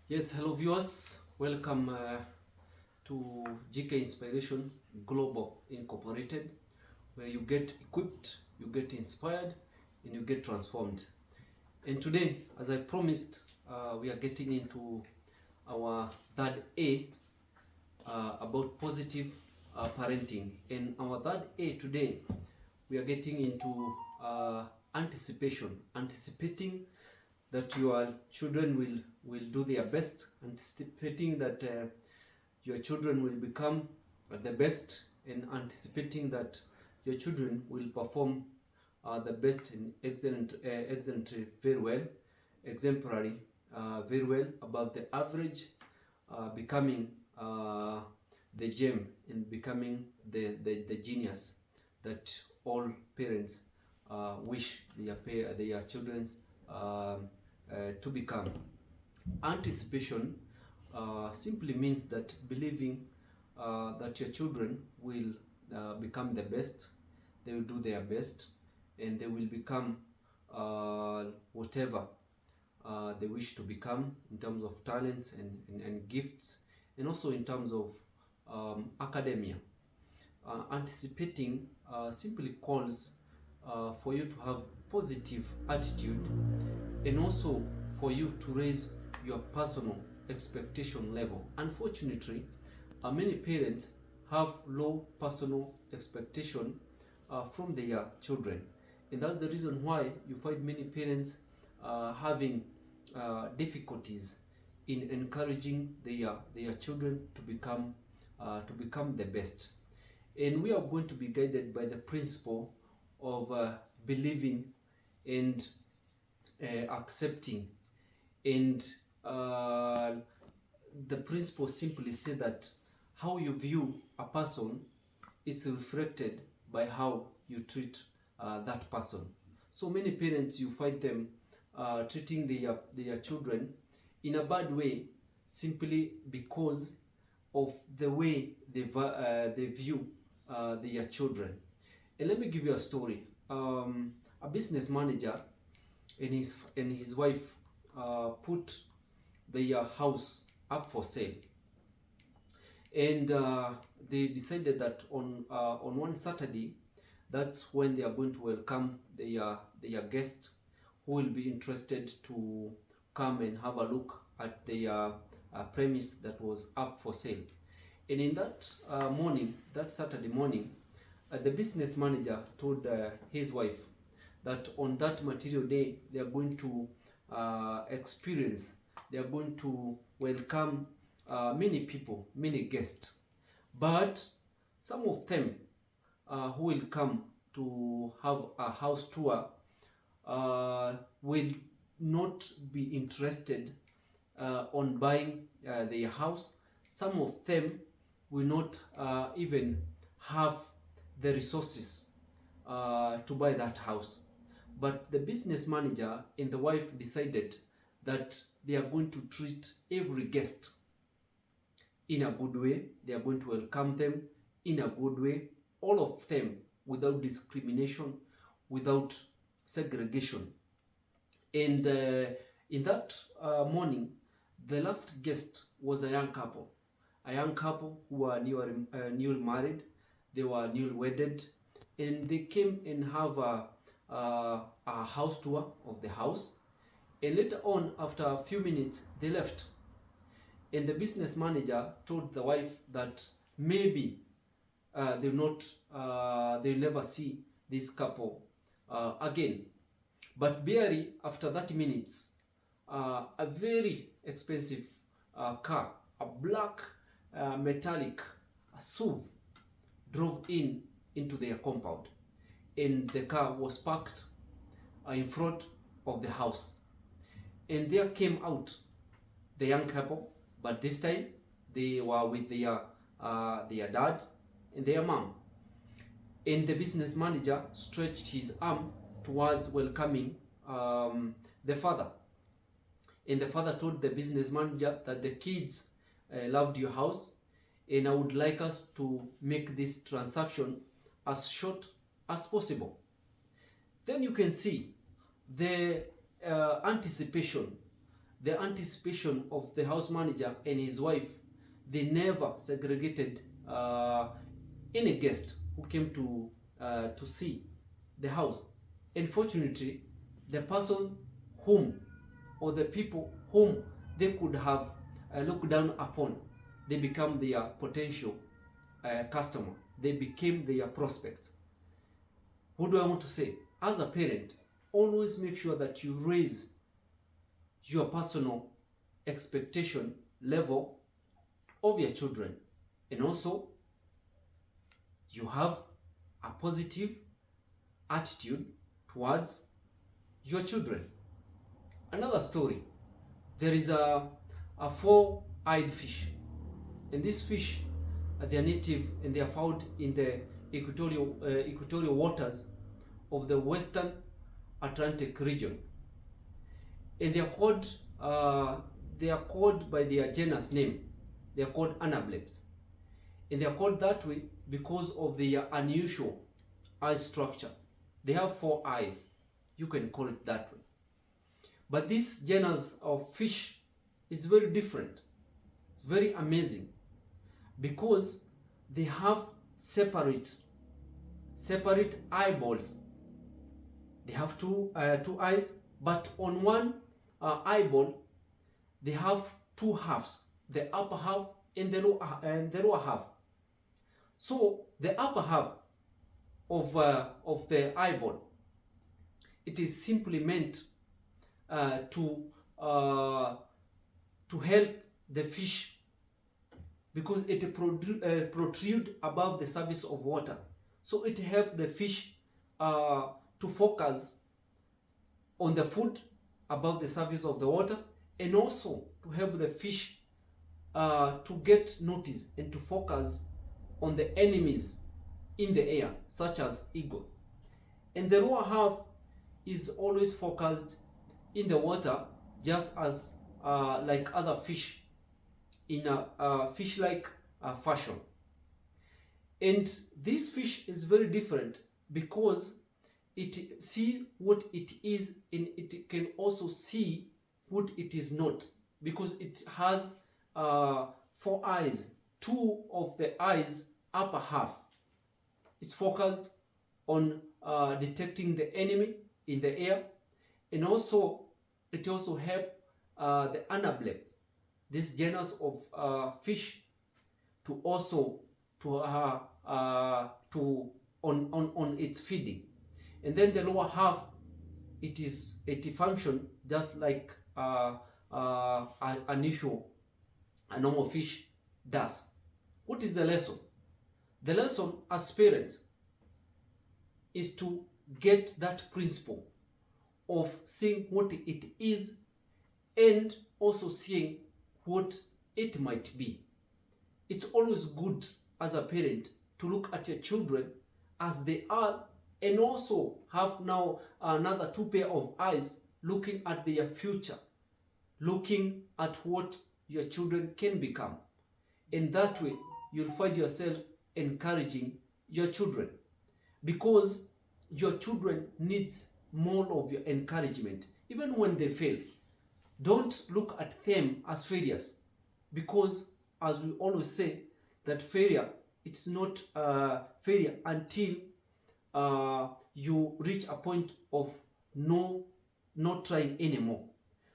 Yes, hello viewers. Welcome to GK Inspiration Global Incorporated, where you get equipped, you get inspired, and you get transformed. And today, as I promised, we are getting into our third A about positive parenting. And our third A today, we are getting into anticipating that your children will do their best, anticipating that your children will become the best, and anticipating that your children will perform the best and excellent, very well, exemplary, very well, above the average, becoming the gem and becoming the genius that all parents wish their children to become. Anticipation simply means that believing that your children will become the best, they will do their best, and they will become whatever they wish to become in terms of talents and gifts, and also in terms of academia. Anticipating simply calls for you to have positive attitude, and also for you to raise your personal expectation level. Unfortunately, many parents have low personal expectation from their children, and that's the reason why you find many parents having difficulties in encouraging their children to become the best. And we are going to be guided by the principle of believing and accepting. And the principle simply says that how you view a person is reflected by how you treat that person. So many parents, you find them treating their children in a bad way simply because of the way they view their children. And let me give you a story. A business manager and his wife put their house up for sale, and they decided that on one Saturday, that's when they are going to welcome their guest who will be interested to come and have a look at their premise that was up for sale. And in that morning, that Saturday morning, the business manager told his wife that on that material day they are going to they are going to welcome many people, many guests, but some of them who will come to have a house tour will not be interested on buying their house. Some of them will not even have the resources to buy that house. But the business manager and the wife decided that they are going to treat every guest in a good way. They are going to welcome them in a good way, all of them, without discrimination, without segregation. And in that morning, the last guest was a young couple who were newly married. They were newly wedded, and they came and have a house tour of the house. And later on, after a few minutes, they left. And the business manager told the wife that maybe they'll never see this couple again. But barely after 30 minutes, a very expensive car, a black metallic SUV, drove into their compound, and the car was parked in front of the house. And there came out the young couple, but this time they were with their dad and their mom. And the business manager stretched his arm towards welcoming the father. And the father told the business manager that the kids loved your house, and I would like us to make this transaction as short as possible. Then you can see the anticipation the anticipation of the house manager and his wife, they never segregated any guest who came to see the house. Unfortunately, the person whom, or the people whom they could have looked down upon, they become their potential customer. They became their prospect. What do I want to say? As a parent, always make sure that you raise your personal expectation level of your children, and also you have a positive attitude towards your children. Another story, there is a four-eyed fish, and these fish, they are native and they are found in the equatorial waters of the Western Atlantic region, and they are called by their genus name. They are called anablebs, and they are called that way because of their unusual eye structure. They have four eyes. You can call it that way. But this genus of fish is very different. It's very amazing because they have separate eyeballs. They have two eyes, but on one eyeball they have two halves, the upper half and the lower half. So the upper half of the eyeball, it is simply meant to help the fish, because it protrude above the surface of water. So it helps the fish to focus on the food above the surface of the water, and also to help the fish to get noticed and to focus on the enemies in the air, such as eagle. And the lower half is always focused in the water, just as like other fish, in a fish-like fashion. And this fish is very different because it see what it is, and it can also see what it is not, because it has four eyes. Two of the eyes, upper half, is focused on detecting the enemy in the air, and also it also helps the anableb, this genus of fish, to also on its feeding. And then the lower half, it function just like a normal fish does. What is the lesson? The lesson as parents is to get that principle of seeing what it is and also seeing what it might be. It's always good as a parent to look at your children as they are, and also have now another two pair of eyes looking at their future, looking at what your children can become. In that way, you'll find yourself encouraging your children, because your children needs more of your encouragement. Even when they fail, don't look at them as failures, because as we always say, that failure, it's not failure until you reach a point of not trying anymore.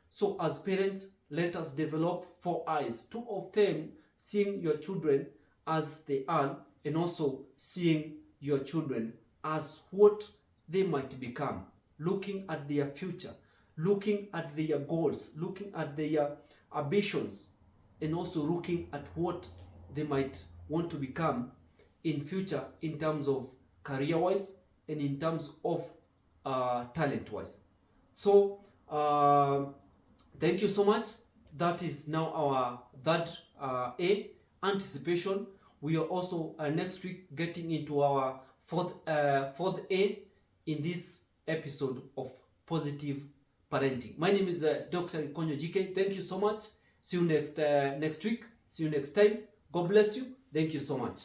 So as parents, let us develop four eyes, two of them seeing your children as they are, and also seeing your children as what they might become, looking at their future, looking at their goals, looking at their ambitions, and also looking at what they might want to become in future, in terms of career-wise and in terms of talent-wise. So thank you so much. That is now our third A, anticipation. We are also next week getting into our fourth A in this episode of Positive Parenting. My name is Dr. Gikonyo GK. Thank you so much. See you next week. See you next time. God bless you. Thank you so much.